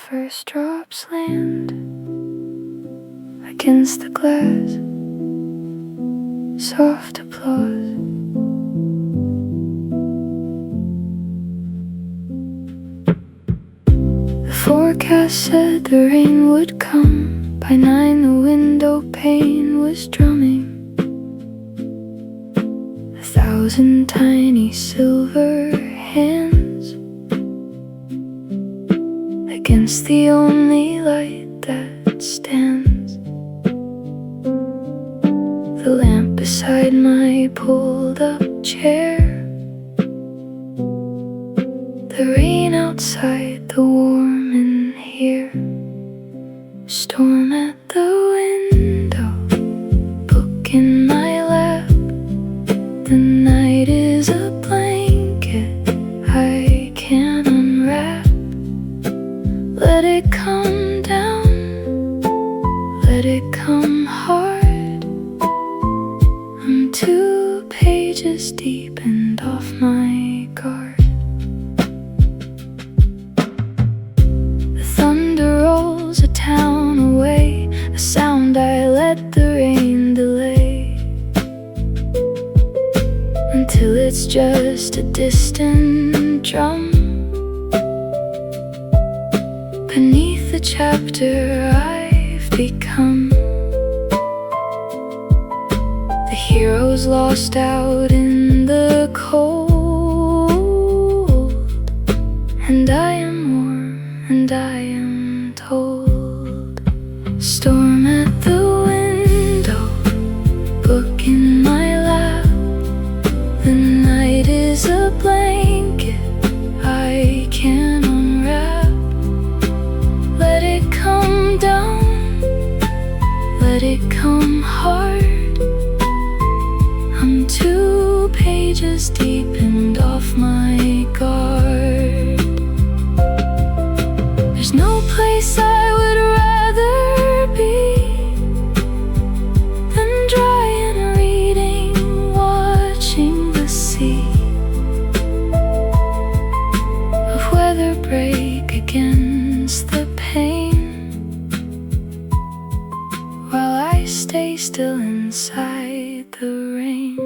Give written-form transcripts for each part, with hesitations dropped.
first drops land against the glass, soft applause. The forecast said the rain would come. By 9 the window pane was drumming. 1,000 tiny silver hands against the only light that stands. The lamp beside my pulled up chair, the rain outside, the warm in here. Storm at the window, book in my lap. The night is a blanket I can't unwrap. Let it come down, let it come hard. I'm 2 pages deep and off my guard. The thunder rolls a town away, a sound I let the rain delay, until it's just a distant drum beneath the chapter I've become. The hero's lost out in the cold, and I am warm and I am told. Storm at the window, book in my lap. The night is a blanket I can't unwrap. Let it come down, let it come hard. I'm 2 pages deep and off my guard. There's no place I would rather be than dry and reading, watching the sea of weather break against the pain, while I stay still inside the rain.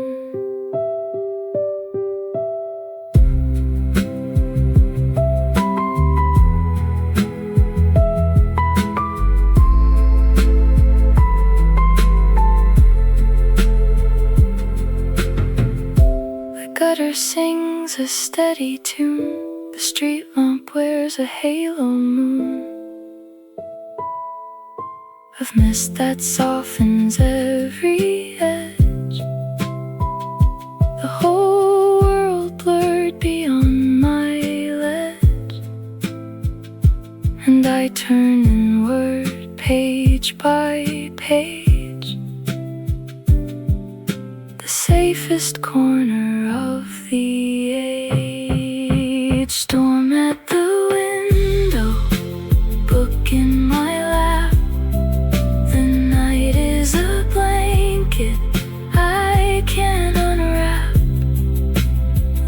The gutter sings a steady tune, the street lamp wears a halo moon of mist that softens every edge. The whole world blurred beyond my ledge, and I turn inward page by page, the safest corner of the age. Storm at the window, book in my lap. The night is a blanket I can't unwrap.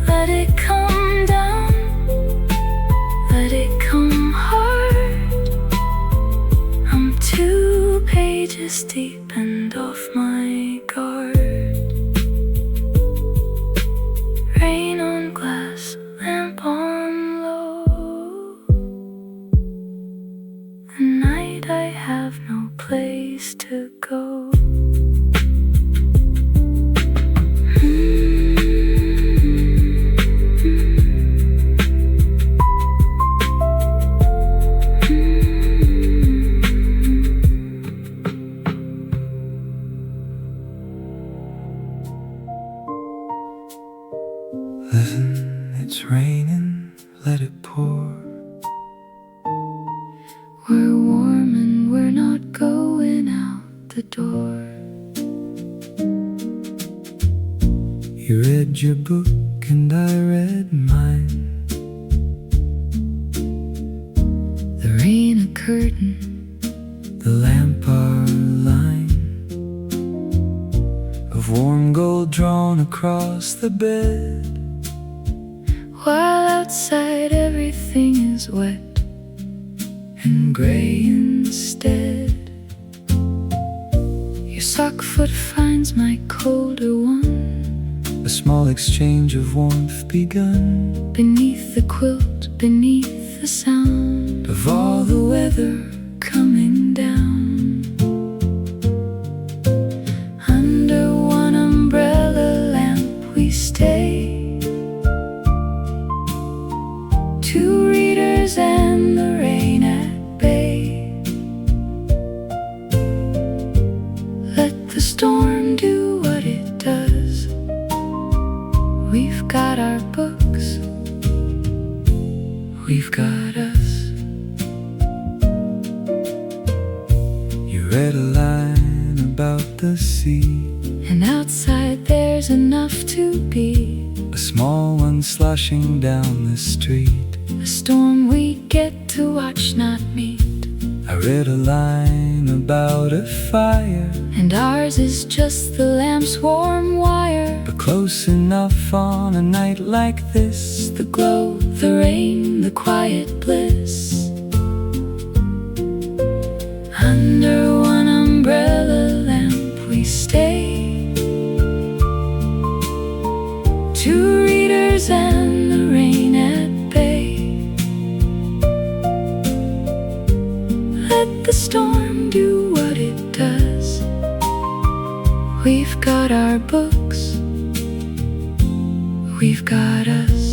Let it come down, let it come hard. I'm 2 pages deep and off my guard. Rain on glass, lamp on low. The night I have no place to go. Listen, it's raining, let it pour. We're warm and we're not going out the door. You read your book and I read mine. The rain a curtain, The lamp our line of warm gold drawn across the bed. while outside everything is wet. and gray instead. Your sock foot finds my colder one, a small exchange of warmth begun, beneath the quilt, beneath the sound of all the weather coming down. Under one umbrella lamp we stay, two readers and the rain at bay. Let the storm do what it does. We've got our books, we've got us. You read a line about the sea, And outside there's enough to be a small one sloshing down the street, a storm we get to watch, not meet. I read a line about a fire, And ours is just the lamp's warm wire, but close enough on a night like this. the glow, the rain, the quiet bliss. Under one umbrella lamp we stay, two readers and the rain at bay. Let the storm do what it does. We've got our books, we've got us.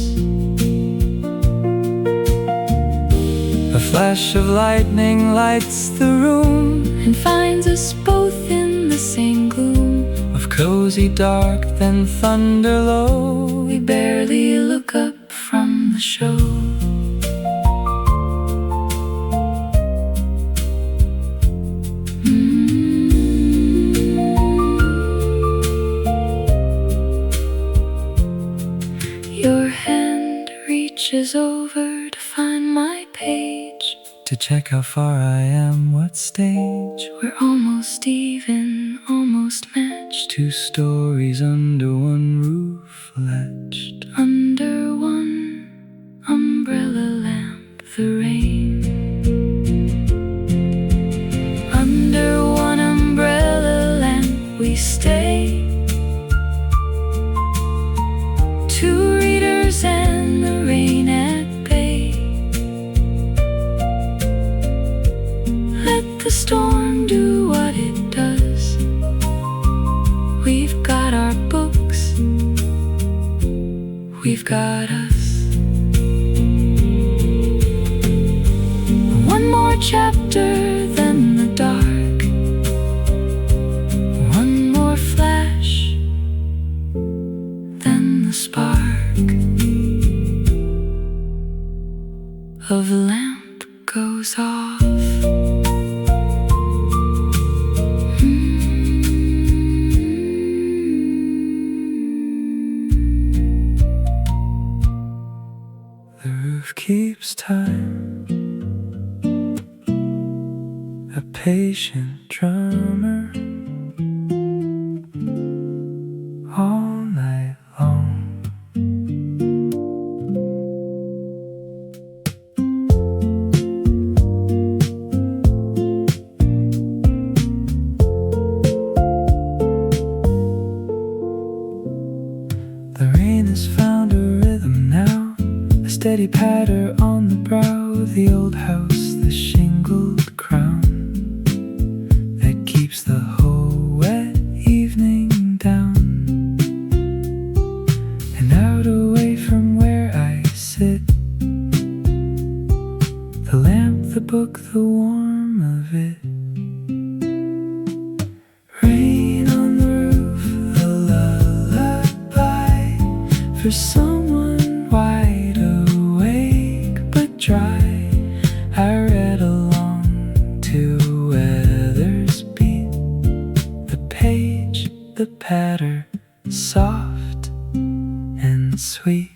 A flash of lightning lights the room And finds us both in the same gloom of cozy dark, then thunder low. We barely look up from the show. Your hand reaches over to find my page. To check how far I am, what stage. We're almost even, almost matched. Two stories under one roof latched. Under one umbrella lamp, the rain. Under one umbrella lamp we stay, two readers and the rain at bay. Let the storm do what it does. We've got our books, we've got us. One more chapter, then the dark. One more flash, then the spark of a lamp goes off. The roof keeps time, a patient drummer, all night long. The rain has found a rhythm now, a steady patter on the brow of the old house, the shingled crown that keeps the whole wet evening down. And out away from where I sit, the lamp, the book, the warmth of it. Rain on the roof, the lullaby for someone wide awake but dry. I read along to Weather's beat, the page, the patter, soft and sweet.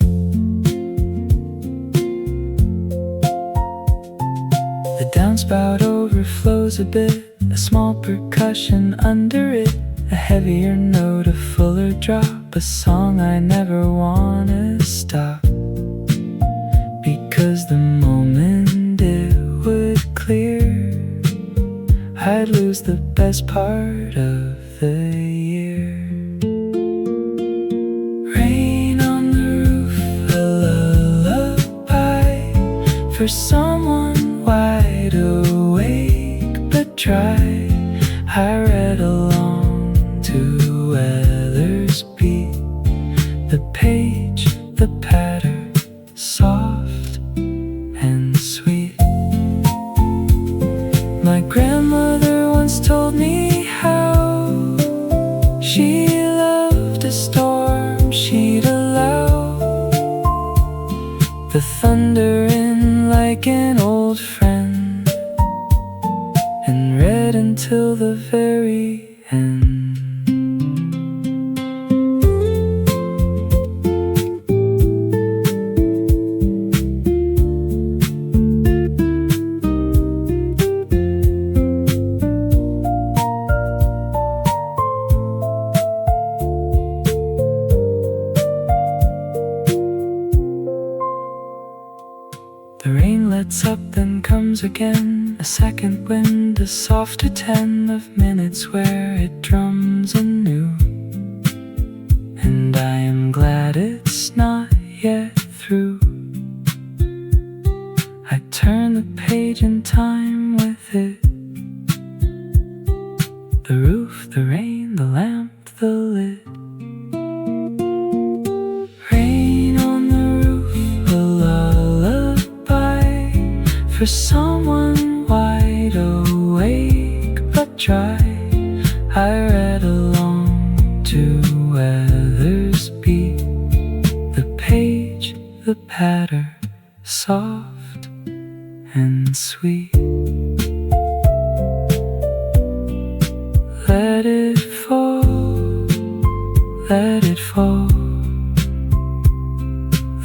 The downspout overflows a bit, a small percussion under it, a heavier note, a fuller drop, a song I never wanna stop, because the moment it would clear lose the best part of the year. Rain on the roof, a lullaby for someone wide awake but dry. I read along to Weather's beat, the page, the patter, soft and sweet. My grandmother once told me how she loved a storm. She'd allow the thunder in like an old friend, and read until the very end. The rain lets up, then comes again, a second wind, a softer 10 of minutes where it drums anew. And I am glad it's not yet through. I turn the page in time with it. The roof, the rain, the lamp, the lid. Rain on the roof, a lullaby for someone wide awake but dry. I read along to Weather's beat, the page, the patter, soft and sweet. Let it fall, let it fall,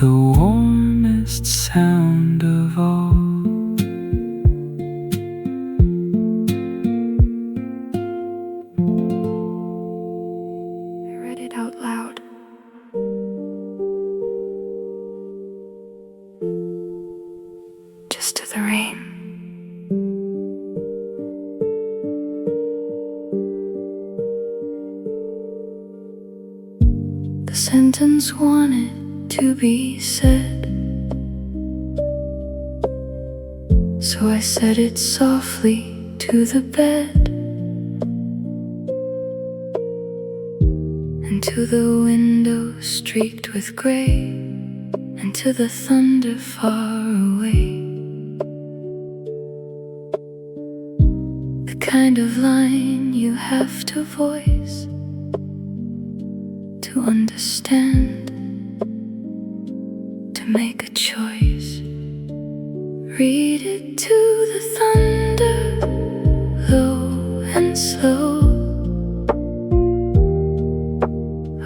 the warmest sound of all. I read it out loud. Just to the rain. The sentence wanted to be said, so I said it softly to the bed, and to the window streaked with gray, and to the thunder far away. The kind of line you have to voice to understand, to make a choice. Read it to the thunder, low and slow,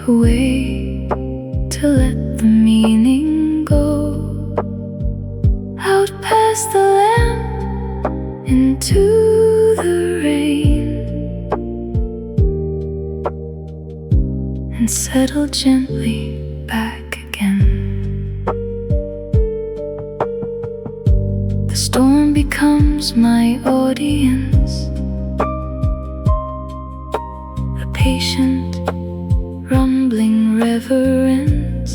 a way to let the meaning go, out past the lamp, into the rain, and settle gently back again. The storm becomes my audience, a patient, rumbling reverence.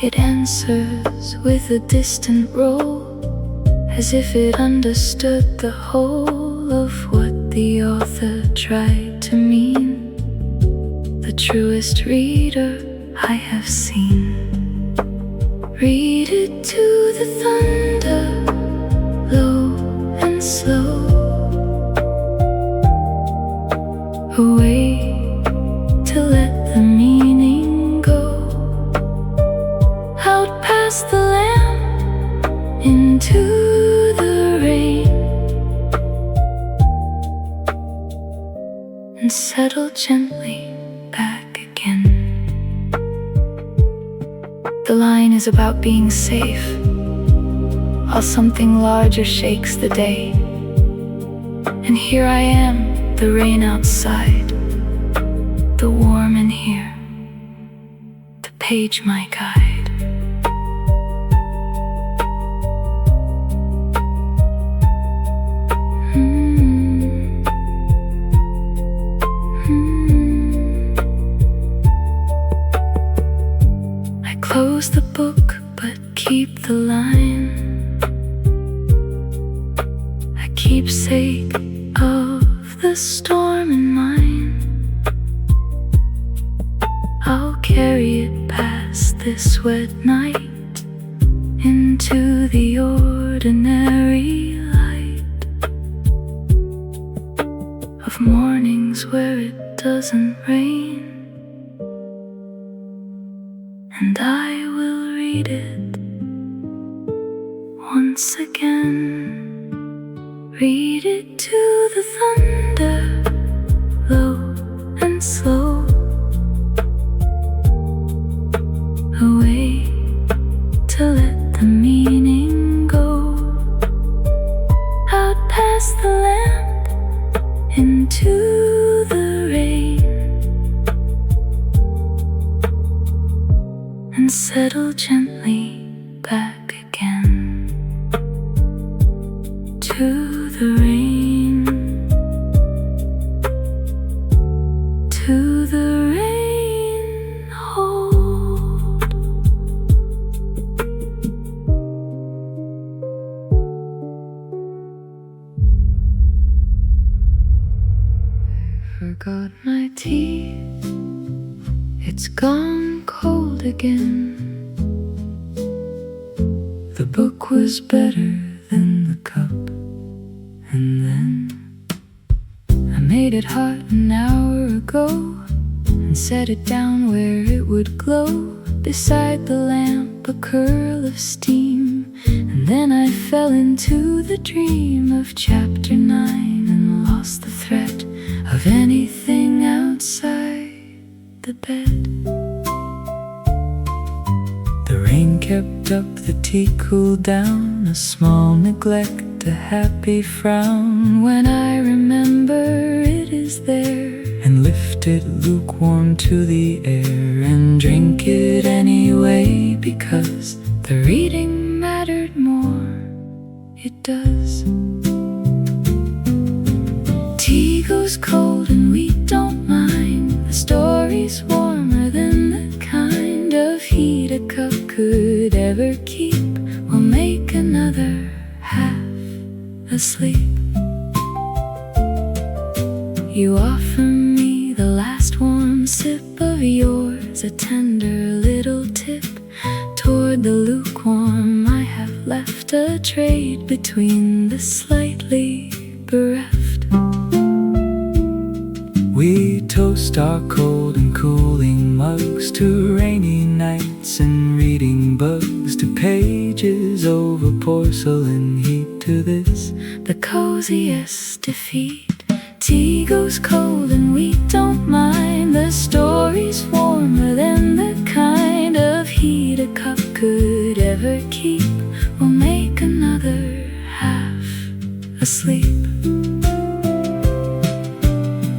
It answers with a distant roll, as if it understood the whole of what the author tried to mean. The truest reader I have seen. Read it to the thunder, low and slow, a way to let the meaning go, out past the lamp, into the rain, and settle gently back again. The line is about being safe, while something larger shakes the day. And here I am, the rain outside, the warm in here, the page my guide. keep the line, a keepsake of the storm in mind. I'll carry it past this wet night into the ordinary light of mornings where it doesn't rain. And I will read it once again, read it to the thunder, low and slow, a way to let the meaning go, out past the lamp into the rain, and settle gently back again to the rain, to the rain hold. I forgot my tea, it's gone cold again. The book was better than the cup, and then I made it hot an hour ago and set it down where it would glow. Beside the lamp, a curl of steam, and then I fell into the dream of chapter 9 and lost the threat of anything outside the bed. The rain kept up, the tea cooled down, a small neglect, a happy frown, when I remember it is there, and lift it lukewarm to the air, and drink it anyway, because the reading mattered more, it does. Tea goes cold and we don't mind, the story's warmer than the kind of heat a cup could ever keep. We'll make another half asleep. You offer me the last warm sip of yours, a tender little tip toward the lukewarm I have left, a trade between the slightly bereft. We toast our cold and cooling mugs to rainy nights and reading bugs, to pages over porcelain heat, to this, the coziest defeat. Tea goes cold and we don't mind, the story's warmer than the kind of heat a cup could ever keep. We'll make another half asleep.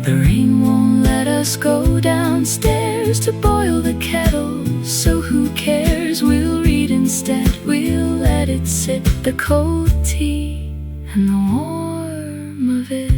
The rain won't let us go downstairs to boil the kettle, so who cares? We'll read instead, we'll let it sit, the cold tea and the warm of it.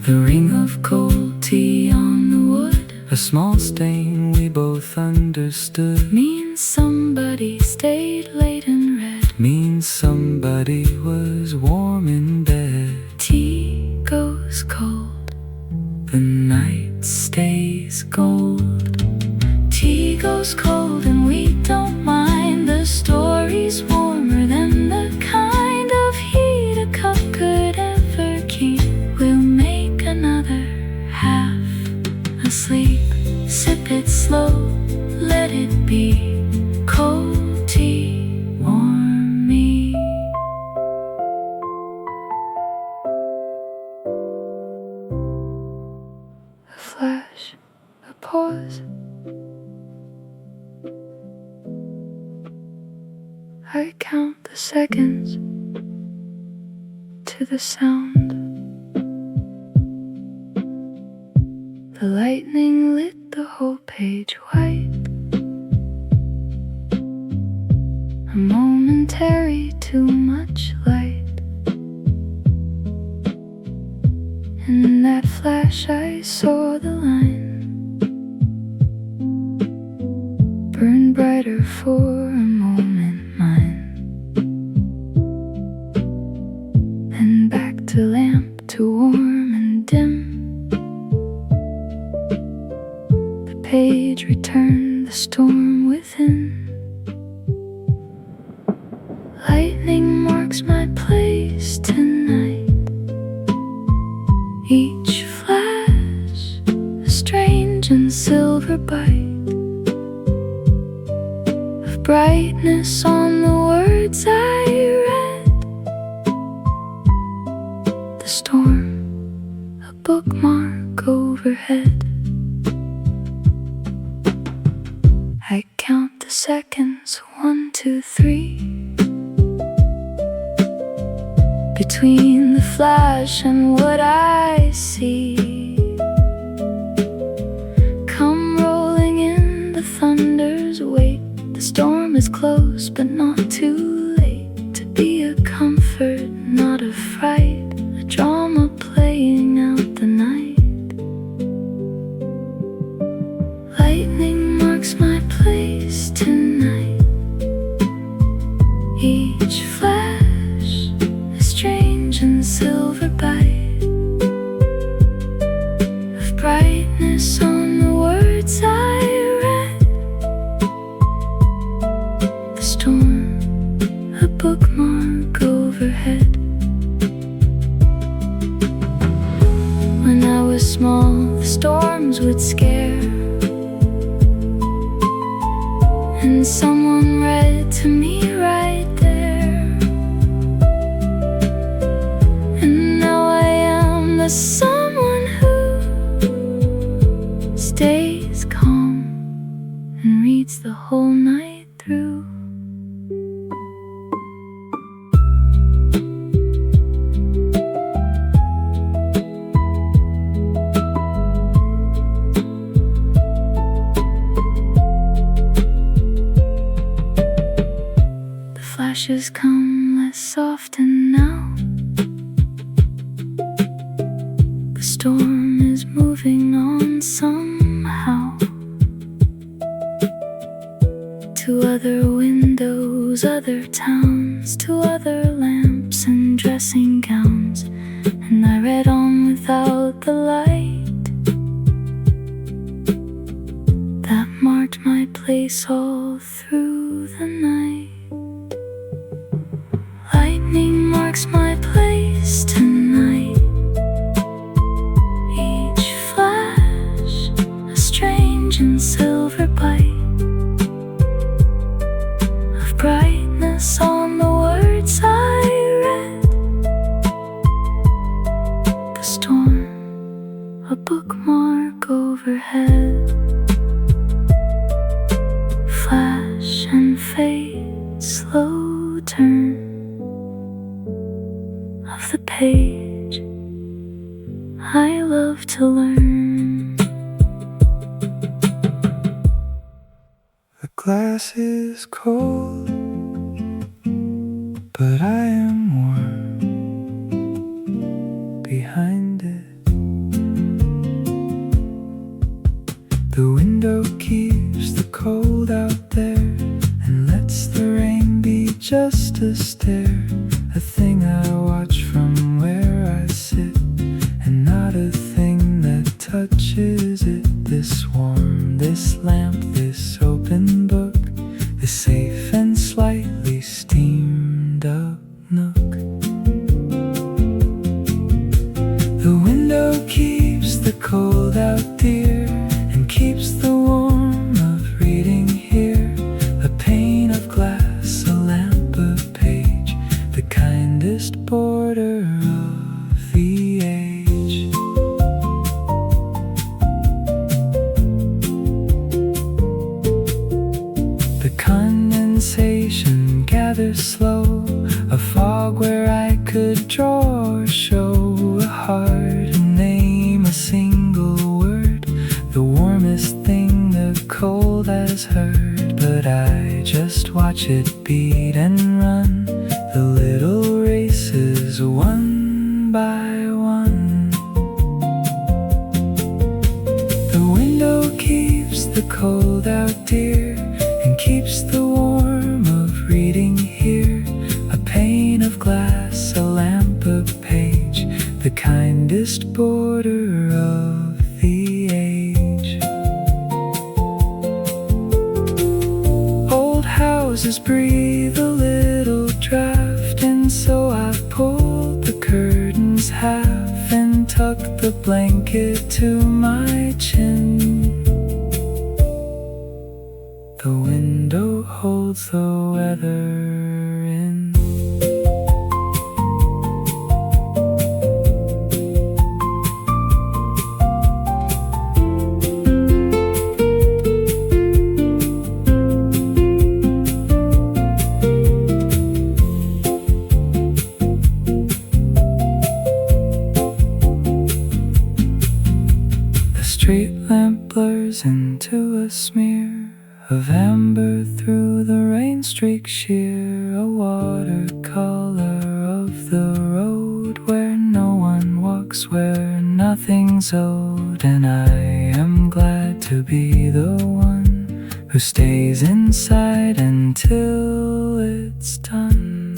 The ring of cold tea on the wood, a small stain we both understood, means somebody stayed late and read, means somebody was warm in bed. Tea goes cold, the night stays gold. Tea goes cold and we don't mind, the story's warmer than the kind of heat a cup could ever keep. We'll make another half asleep. Sip it slow, let it be. Cold tea, warm me. A flash, a pause. I count the seconds to the sound The lightning lit the whole page white. A momentary too much light. In that flash I saw the line burn brighter for a moment mine. Then back to lamp, to warm and dim. The page returned, the storm within. Lightning marks my place tonight. Each flash, a strange and silver bite of brightness on the words I read. The storm, a bookmark overhead. I count the seconds, 1, 2, 3. Between the flash and what I see, come rolling in the thunder's weight. The storm is close, but not too late to be a comfort, not a fright, a drama playing out the night. Lightning marks my place tonight. Each flash, a strange and silver bite of brightness on the words I read. The storm, a bookmark overhead. When I was small, the storms would scare, and someone read to me right there. And now I am the someone who stays calm and reads the whole night through. Flashes come less often now. The storm is moving on somehow, to other windows, other towns, to other lamps and dressing gowns. And I read on without the light that marked my place all through the night. Lightning marks my place tonight. Each flash, a strange and silver bite of brightness on the words I read. The storm, a bookmark overhead. Flash and fade, slow turn of the page. I love to learn. The glass is cold, but I am warm behind it. The window keeps the cold out there and lets the rain be just a stare, a thing I watch from where I sit, and not a thing that touches it. This warm, this lamp, this open book, this safe and slightly steamed up nook. The window keeps the cold out, dear, and keeps the warm of reading here. A pane of glass, a lamp, a page, the kindest border of the age. The condensation gathers slow, a fog where I could draw or show a heart and name a single word, watch it beat and run, the little races one by one. The window keeps the cold out, dear, and keeps the warmth of reading here. A pane of glass, a lamp, a page, the kindest border of the age. Old houses breathe a little draft, and so I've pulled the curtains half and tucked the blanket to my chin. The window holds the weather in. The street lamp blurs into a smear of amber through the rain streak sheer, a watercolor of the road where no one walks, where nothing's owed. And I am glad to be the one who stays inside until it's done.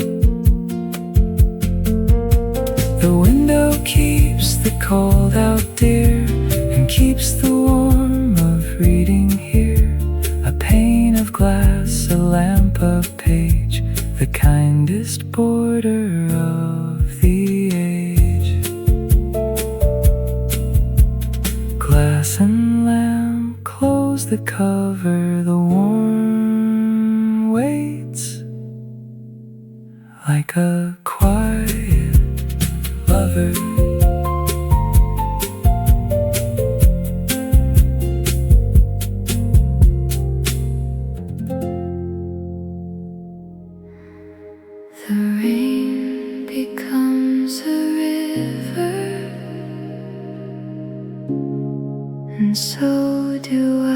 The window keeps the cold out, dear, and keeps the warmth of reading here. A pane of glass, a lamp, a page, the kindest border of the age. Glass and lamp close the cover, the warm waits like a quiet lover. The rain becomes a river, and so do I.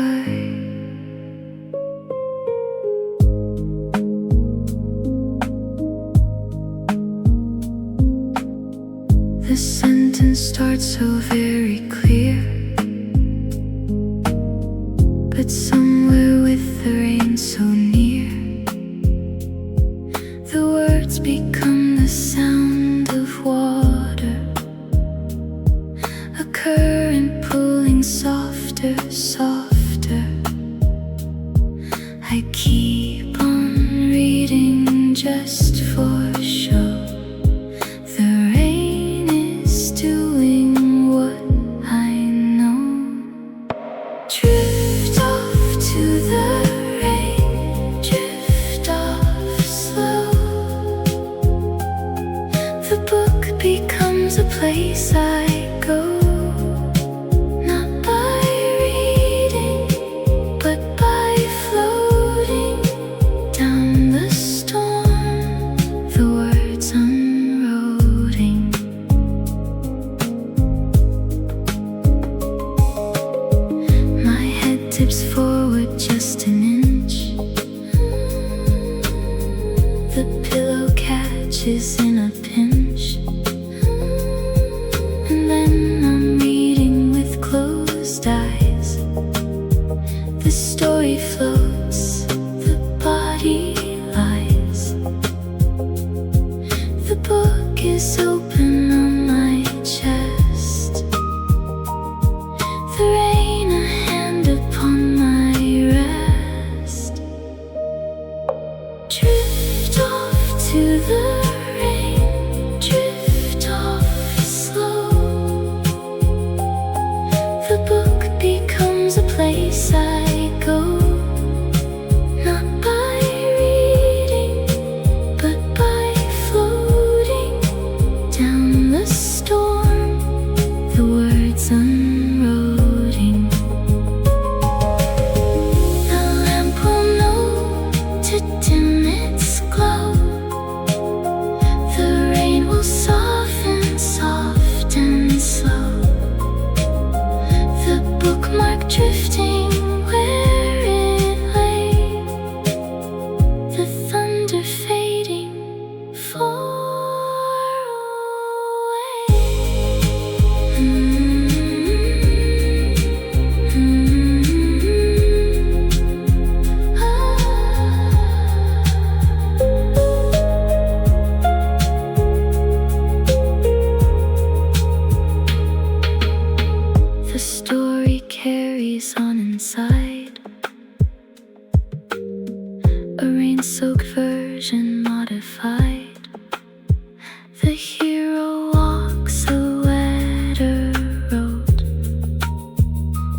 The sentence starts so very clear, but somewhere with the rain so near, the words become the sound of water, a current pulling softer, softer. I keep on reading just for show. The rain is doing what I know. Drift off to the rain, drift off slow. The book becomes a place I go, not by reading, but by floating down the storm, the words unroading. My head tips forward just an inch, the pillow catches in a pinch, and then I'm reading with closed eyes. The story floats, the body lies. The book is open on my chest, the rain a hand upon my rest. Drift off to the rain, drift off slow. The book becomes a place I go, not by reading, but by floating down the storm, the words unroading. The lamp will know to dim its glow. The rain will soften, soft and slow. The bookmark drifting where it lay. The The story carries on inside, a rain-soaked version modified. The hero walks a wetter road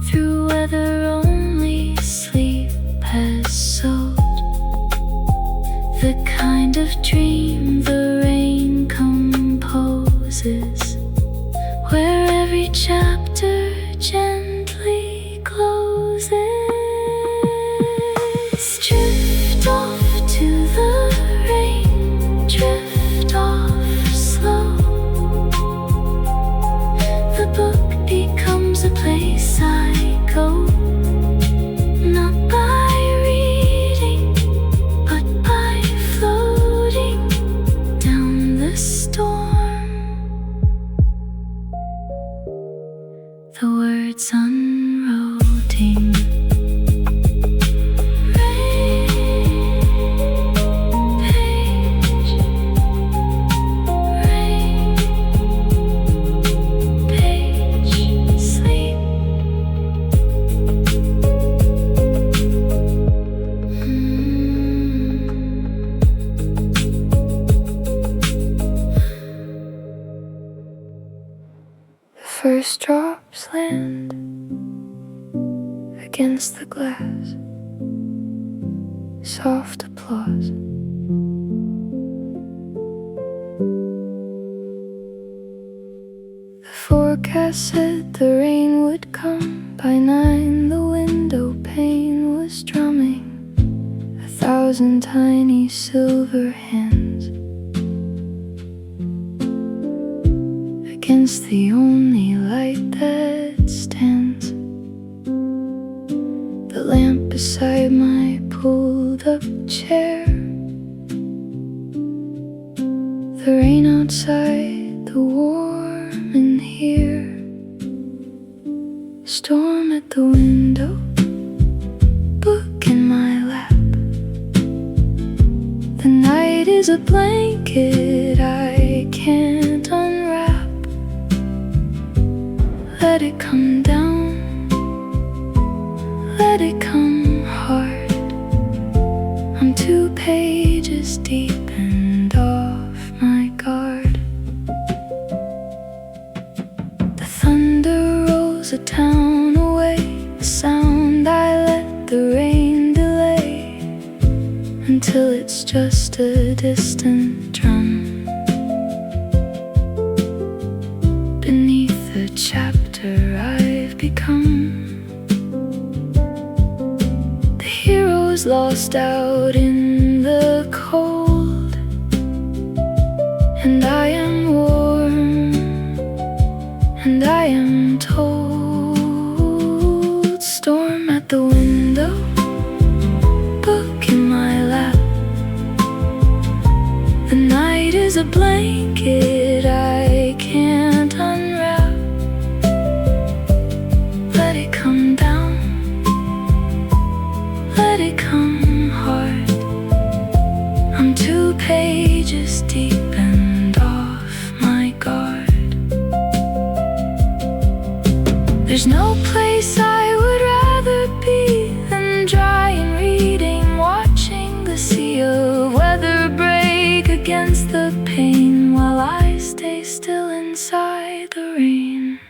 through weather only sleep has sowed. The kind of dream the rain composes, where every chapter gently closes. Drift off to the rain, drift off slow. The book becomes a place I go, not by reading, but by floating down the storm. The words unroading. First drops land against the glass, soft applause. The forecast said the rain would come by 9. The window pane was drumming 1,000 tiny silver hands against the only light that stands. The lamp beside my pulled up chair. The rain outside, the warm in here. Storm at the window, book in my lap. The night is a blanket I can't unwrap. Let it come down, let it come hard. I'm 2 pages deep and off my guard. The thunder rolls a town away, the sound I let the rain delay until it's just a distant drum. Beneath the chapter I've become, the hero's lost out in the cold, and I am warm, and I am told. Storm at the window, book in my lap. The night is a blanket I can't unwrap. Let it come down, let it come hard. I'm 2 pages deep and off my guard. There's no place I would rather be than dry and reading, watching the sea of weather break against the pane while I stay still inside the rain.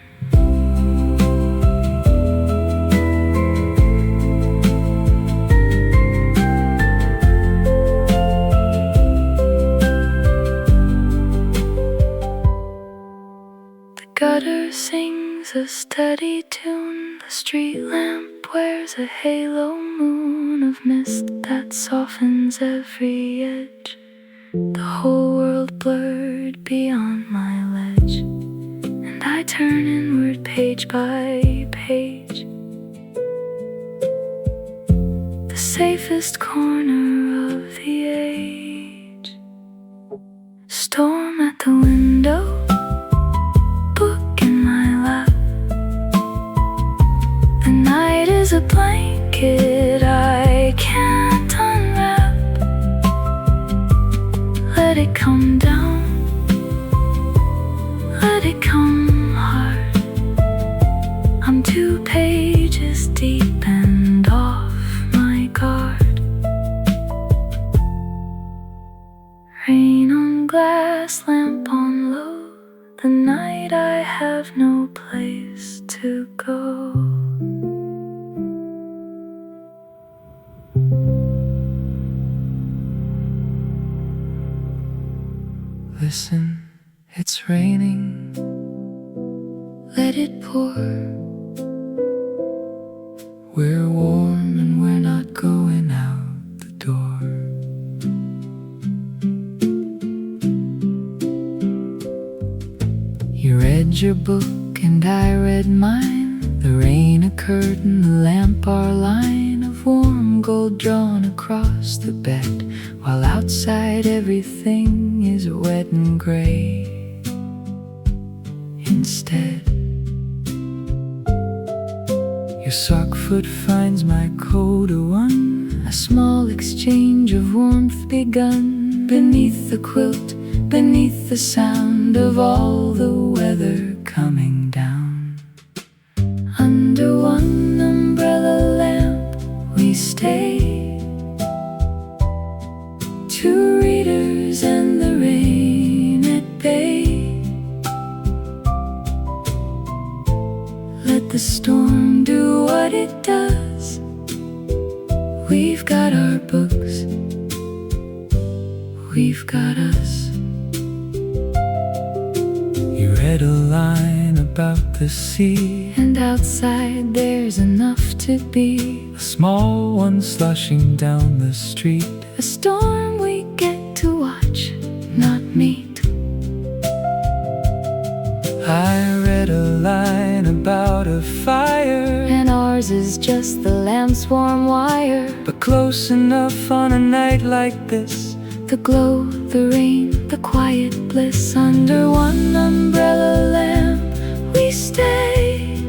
The gutter sings a steady tune. The street lamp wears a halo moon of mist that softens every edge. The whole world blurred beyond my ledge, and I turn inward page by page. The safest corner of the age. Storm at the window, book in my lap. The night is a blanket I can't unwrap. Let it come down, let it come hard. I'm 2 pages deep and off my guard. Rain on glass, lamp on low. The night I have no place to go. Listen, it's raining. Let it pour. We're warm and we're not going out the door. You read your book and I read mine. The rain a curtain, the lamp our line of warm gold drawn across the bed, while outside everything is wet and gray. Instead, your sock foot finds my coat a one, a small exchange of warmth begun beneath the quilt, beneath the sound of all the weather coming down. Under one umbrella lamp we stay, 2 readers and the rain at bay. Let the storm do what it does. We've got our books, we've got us. You read a line about the sea, and outside there's enough to be a small one sloshing down the street, a storm we get to watch, not meet. I read a line about a fire, and ours is just the lamp's warm wire, but close enough on a night like this. The glow, the rain, the quiet bliss. Under one umbrella lamp we stay,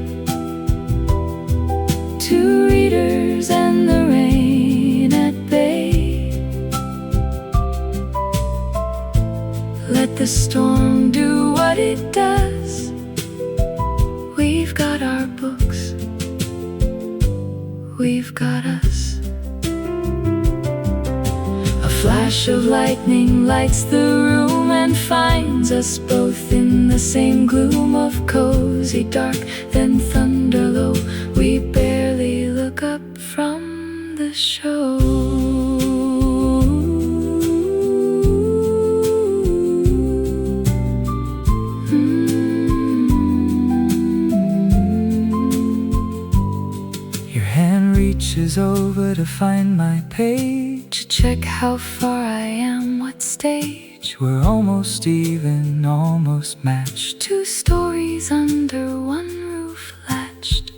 2 readers and the rain at bay. Let the storm do what it does. We've got our books, we've got us. A flash of lightning lights the room and finds us both in the same gloom of cozy dark, then thunder low. We barely look up from the show. Your hand reaches over to find my page, To check how far I am, what stage. we're almost even, almost matched. 2 stories under one roof latched,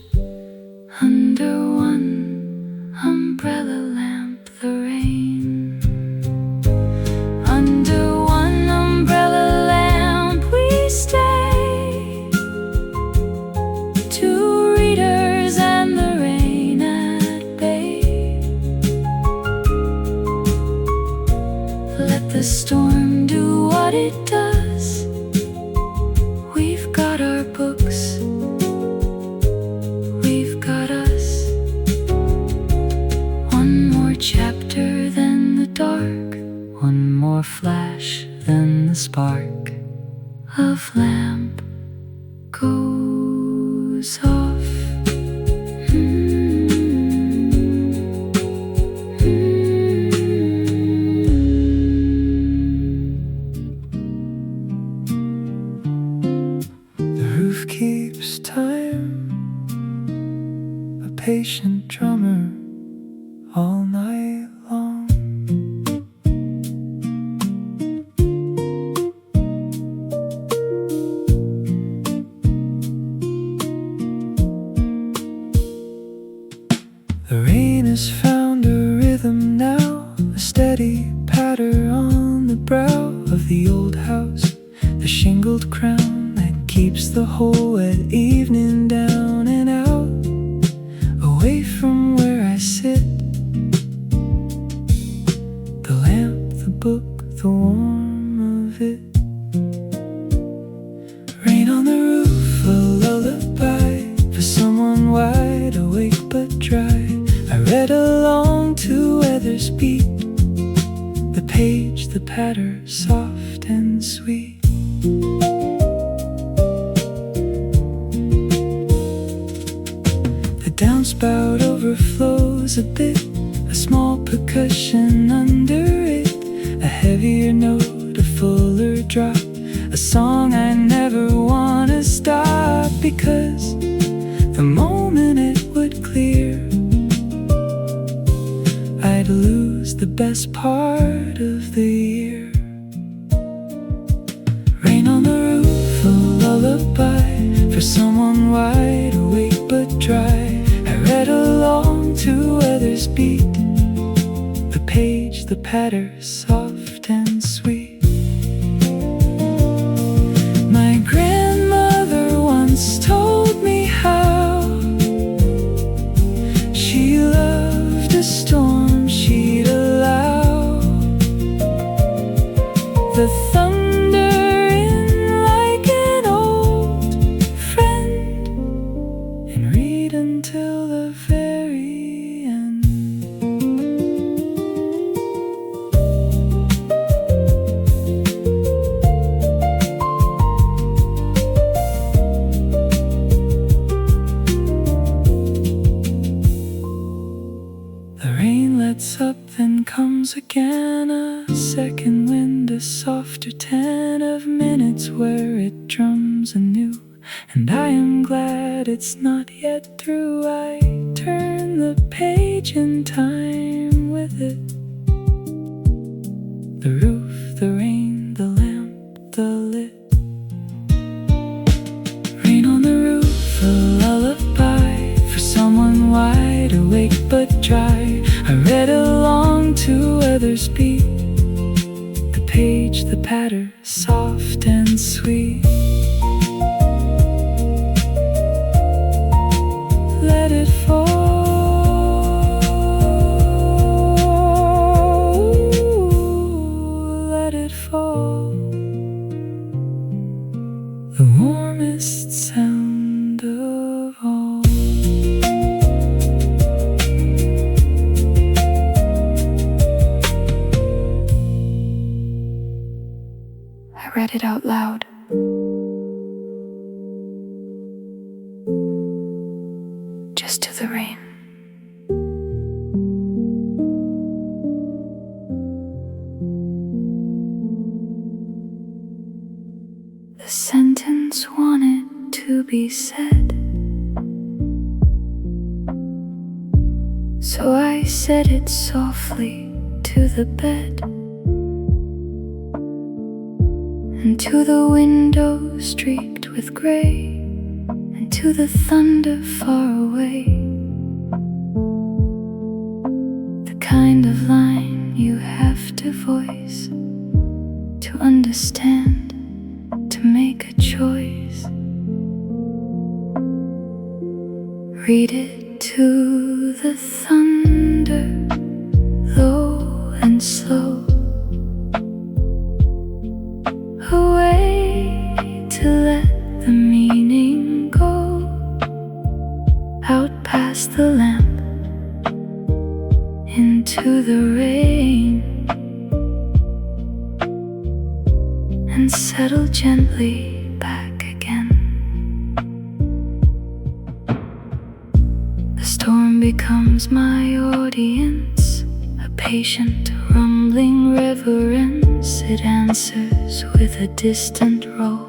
under one umbrella lamp the rain. Under one umbrella lamp we stay, 2 readers and the rain at bay. Let the storm do what it does. We've got our books, we've got us. One more chapter than the dark, One more flash, then the spark of lamp goes off. The roof keeps time, a patient drummer all night long. The rain has found a rhythm now, a steady patter on the brow of the old house, the shingled crown that keeps the whole wet evening down and out, away from where I sit. The lamp, the book, the warmth of it. Rain on the roof, a lullaby for someone patter, soft and sweet. The downspout overflows a bit, a small percussion under it, a heavier note, a fuller drop, a song I never wanna stop, because the moment it would clear, I'd lose the best part of the year. Rain on the roof, a lullaby for someone wide awake but dry. I read along to others' beat, the page, the patter, soft and sweet. My grandmother once told me how she loved a storm she'd allow the thunder in like an old friend, and read until the very end. The rain lets up, then comes again, a second wind, a softer 10 of minutes where it drums anew. And I am glad it's not yet through. I turn the page in time with it. The roof, the rain, the lamp, the lit. Rain on the roof, a lullaby for someone wide awake but dry. I read along to others' beat, the page, the patter, soft and sweet. Let it fall, let it fall, the warmest sound of all. I read it out loud. Just to the rain. The sentence wanted to be said, so I said it softly to the bed, and to the window streaked with gray, and to the thunder far away. The kind of line you have to voice to understand, to make a choice. Read it to the thunder, low and slow, a way to let the meaning go, out past the lamp, into the rain, and settle gently back again. The storm becomes my audience, a patient rumbling reverence. It answers with a distant roll,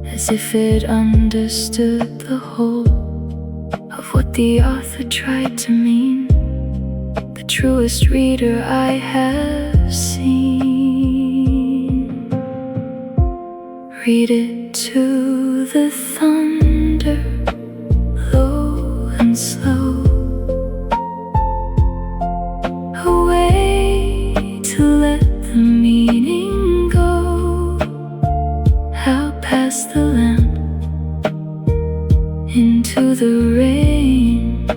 as if it understood the whole of what the author tried to mean, the truest reader I have seen. Read it to the thunder, low and slow, a way to let the meaning go, out past the lamp, into the rain,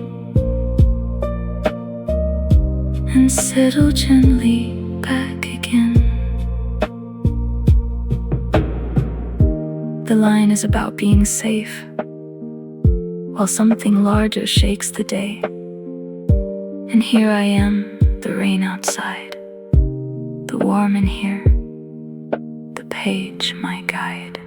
and settle gently back again. The line is about being safe, while something larger shakes the day. And here I am, the rain outside, the warm in here, page, my guide.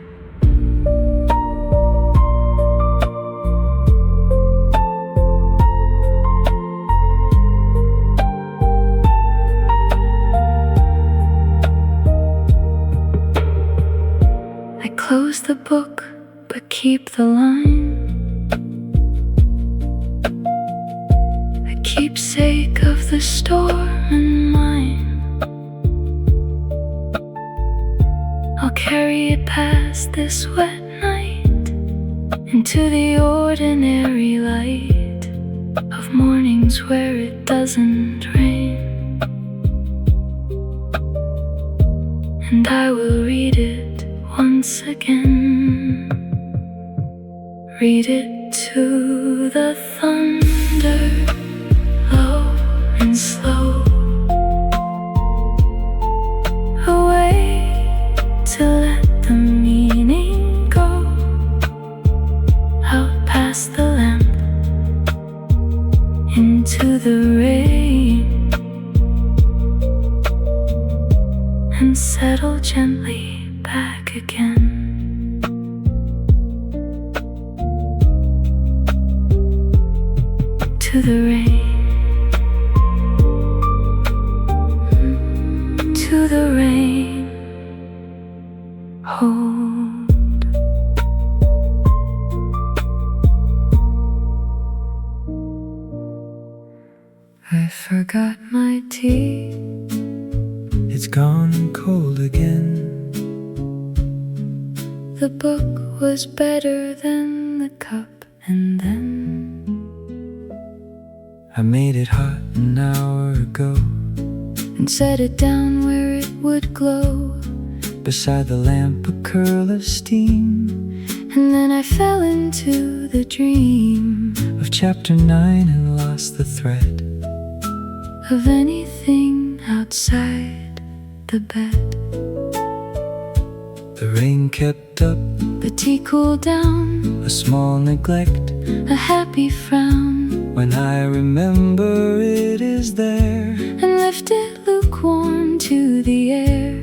I close the book, but keep the line. A keepsake of the storm and mine. I'll carry it past this wet night into the ordinary light of mornings where it doesn't rain. And I will read it once again. Read it to the thunder, low and slow, a way to let the meaning go, out past the lamp, into the rain, and settle gently back again. To the rain, to the rain, hold. I forgot my tea. It's gone cold again. The book was better than the cup, and then I made it hot an hour ago, and set it down where it would glow. beside the lamp a curl of steam, And then I fell into the dream of chapter 9 and lost the thread of anything outside the bed. The rain kept up, The tea cooled down, a small neglect. a happy frown, When I remember it is there, and lift it lukewarm to the air,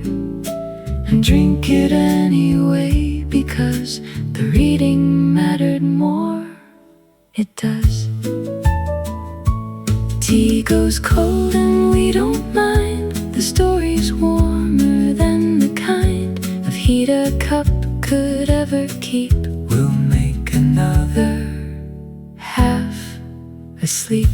and drink it anyway, because the reading mattered more. It does. Tea goes cold and we don't mind. The story's warmer than the kind of heat a cup could ever keep. we'll make another Half asleep.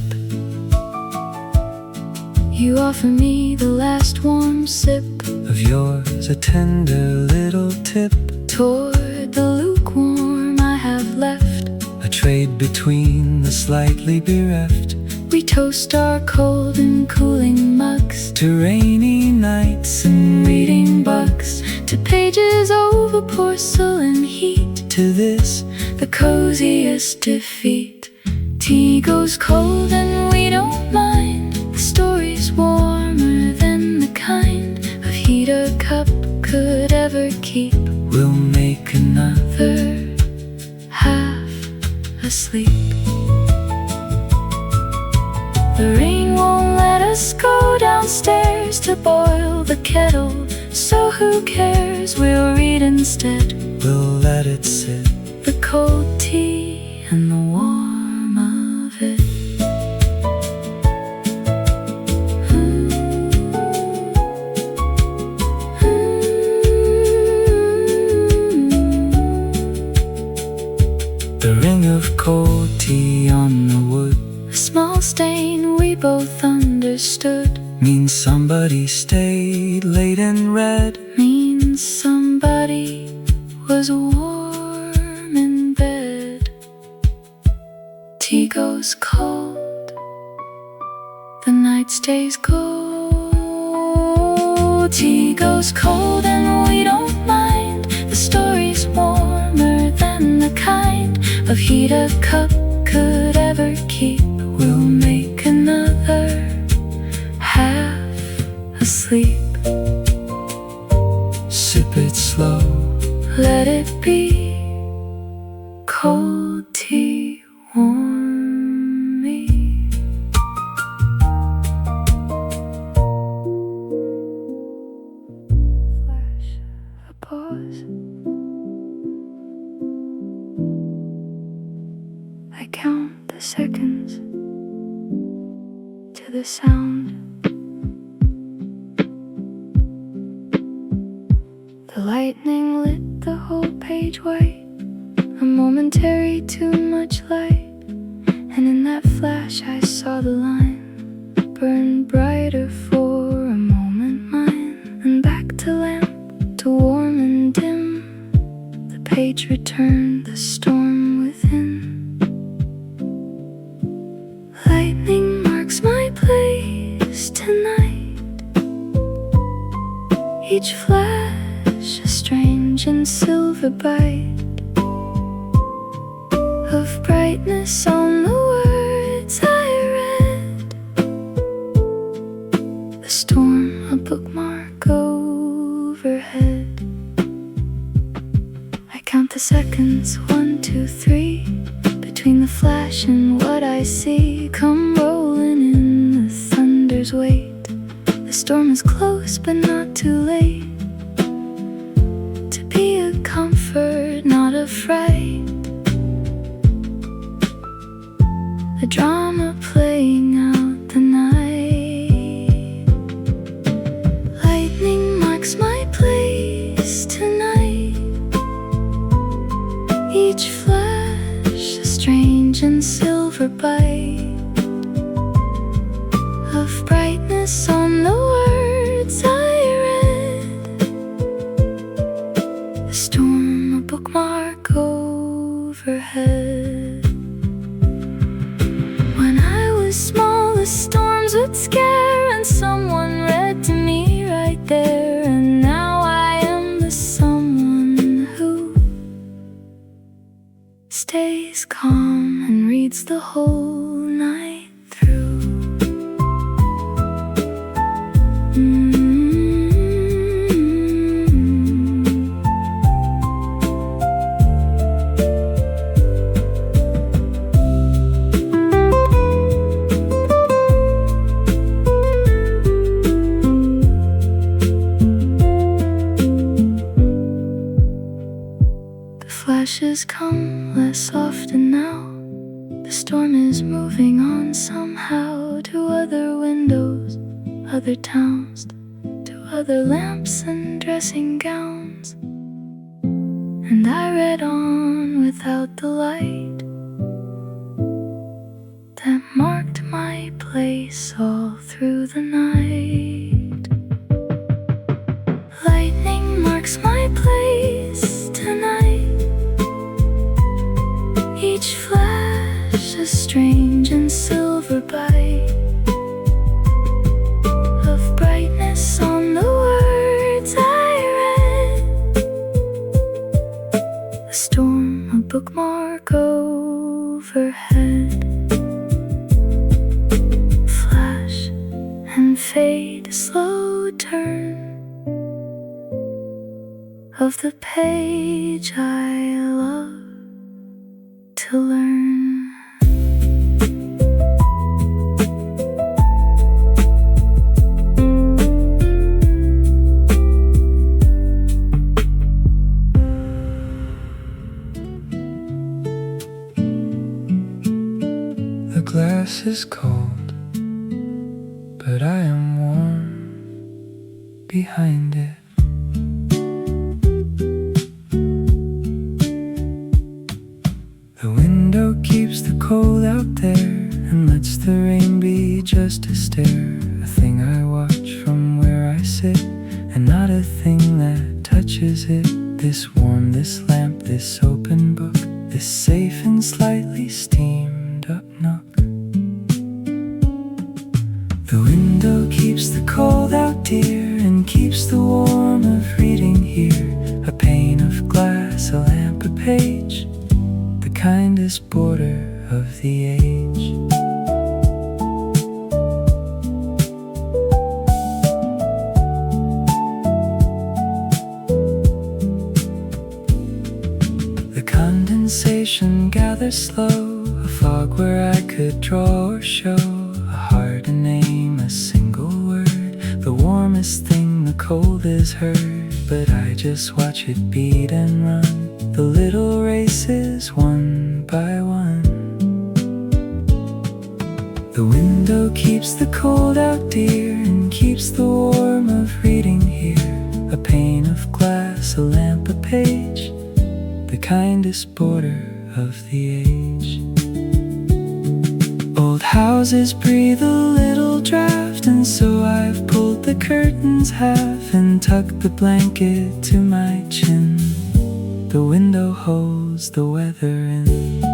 You offer me the last warm sip of yours, a tender little tip, toward the lukewarm I have left. a trade between the slightly bereft, We toast our cold and cooling mugs to rainy nights and reading bugs, to pages over porcelain heat, to this the coziest defeat. Tea goes cold and we don't mind. The story's warmer than the kind of heat a cup could ever keep. we'll make another Half asleep. The rain won't let us go downstairs to boil the kettle, so who cares, we'll read instead. we'll let it sit. The cold tea and the warm of it. The ring of cold tea on the wood A small stain we both understood, means somebody stayed late and read. means somebody was warm in bed. Tea goes cold, the night stays cold. Tea goes cold and we don't mind. The story's warmer than the kind of heat a cup could ever keep. We'll make another half asleep. Sip it slow, Let it be. Cold tea warm me. Flash, a count the seconds to the sound. The lightning lit the whole page white, a momentary too much light, and in that flash I saw the line burn brighter for a moment mine, and back to lamp, to warm and dim, the page returned, the storm within. Lightning marks my place tonight, each flash a strange and silver bite of brightness on the words I read. The storm, a bookmark overhead. I count the seconds, 1, 2, 3, between the flash and what I see, come rolling in the thunder's weight. The storm is close but not too late to be a comfort, not a fright. The drama playing out the night. Lightning marks my place tonight, each flash a strange and silver bite of brightness on the words I read. The storm, a bookmark overhead. When I was small, the storms would scare, and someone read to me right there. And now I am the someone who stays calm and reads the whole night through. Flashes come less often now. The storm is moving on somehow, to other windows, other towns, to other lamps and dressing gowns. And I read on without the light that marked my place all through the night. Lightning marks my place tonight, each flash a strange and silver bite of brightness on the words I read. A storm, a bookmark overhead. Flash and fade, a slow turn of the page I love to learn. The glass is cold, but I am warm behind it. The window keeps the cold out there and lets the rain be just a stare, a thing I watch from where I sit, and not a thing that touches it. This warm, this lamp, this open book, this safe and slightly steamed up nook. The window keeps the cold out, dear, and keeps the warm of reading here. A pane of glass, a lamp, a page, the kindest border of the age. The condensation gathers slow, a fog where I could draw or show a heart, a name, a single word. The warmest thing, the cold is heard, but I just watch it beat and run, the little races one by one. The window keeps the cold out, dear, and keeps the warmth of reading here. A pane of glass, a lamp, a page, the kindest border of the age. Old houses breathe a little draft, and so I've pulled the curtains half and tucked the blanket to my chin. The window holds the weather in.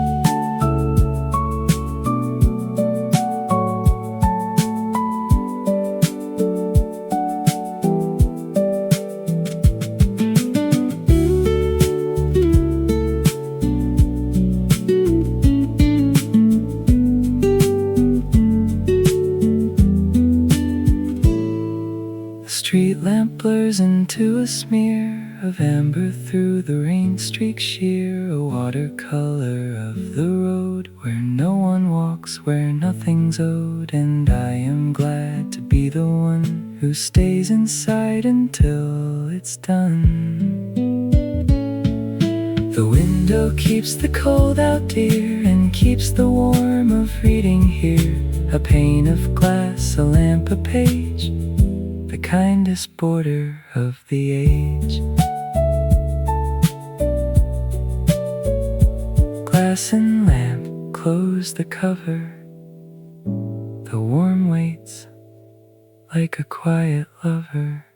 Street lamp blurs into a smear of amber through the rain streak sheer, a watercolor of the road where no one walks, where nothing's owed. And I am glad to be the one who stays inside until it's done. The window keeps the cold out, dear, and keeps the warmth of reading here. A pane of glass, a lamp, a page, the kindest border of the age. Glass and lamp close the cover. The warm waits like a quiet lover.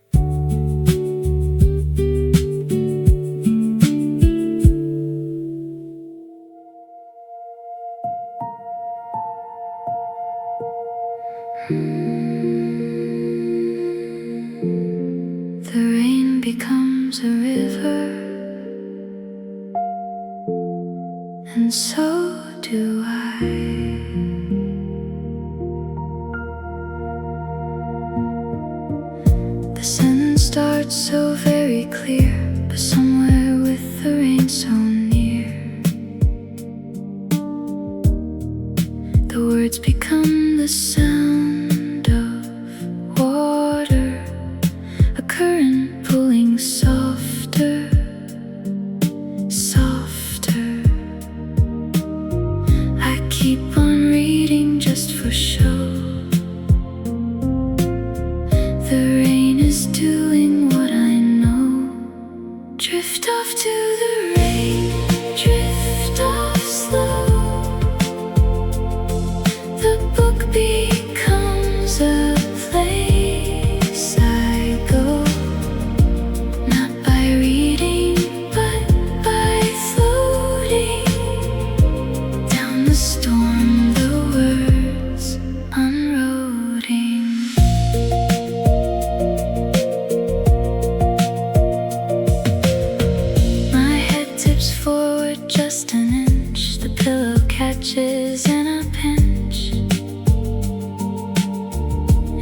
The rain becomes a river, and so do I. The sun starts so very clear, but somewhere with the rain so near, the words become the sound of water, a current pulling softer, softer. I keep on reading just for show. The rain is doing what I know. Drift off to the rain, drift off slow. The book becomes a place I go, not by reading, but by floating down the storm, the words unroading. My head tips forward just an inch, the pillow catches in a pinch,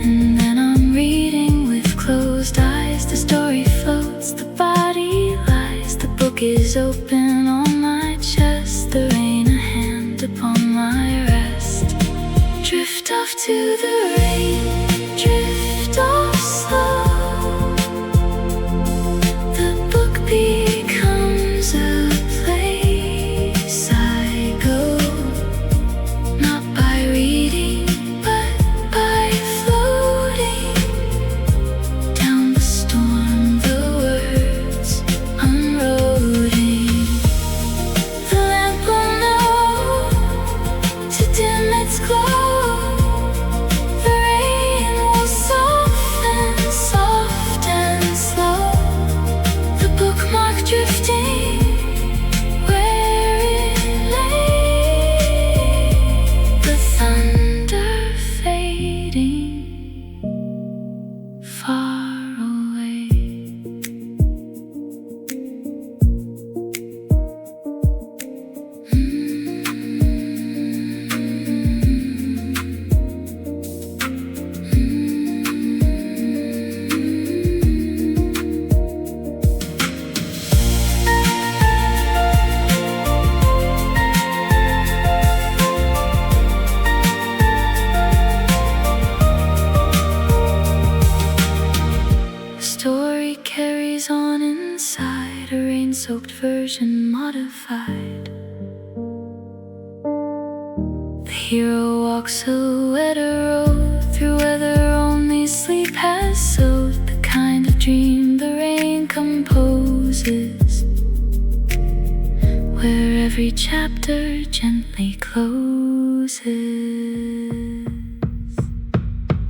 and then I'm reading with closed eyes. The story floats, the body lies. The book is open on my chest, the rain a hand upon my rest. Drift off to the rain, drift off slow. The book becomes a place I go, not by reading, but by floating down the storm, the words unroading. The lamp will know to dim its glow. The rain will soften, soft and slow. The bookmark drifting where it lay. The thunder fading far away. The story carries on inside, a rain-soaked version modified. The hero walks a wetter road through weather only sleep has sowed, the kind of dream the rain composes, where every chapter gently closes.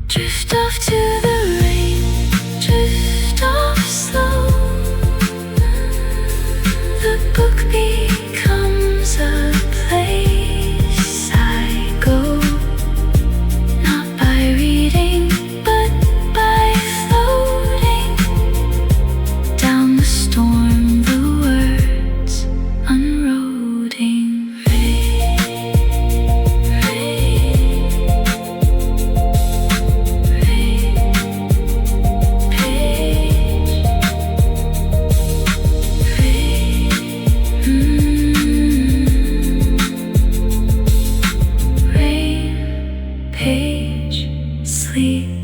Drift off to the rain, drift off slow. The book becomes a place I go, not by reading, but by floating down the storm, the words unroading. Page, sleep.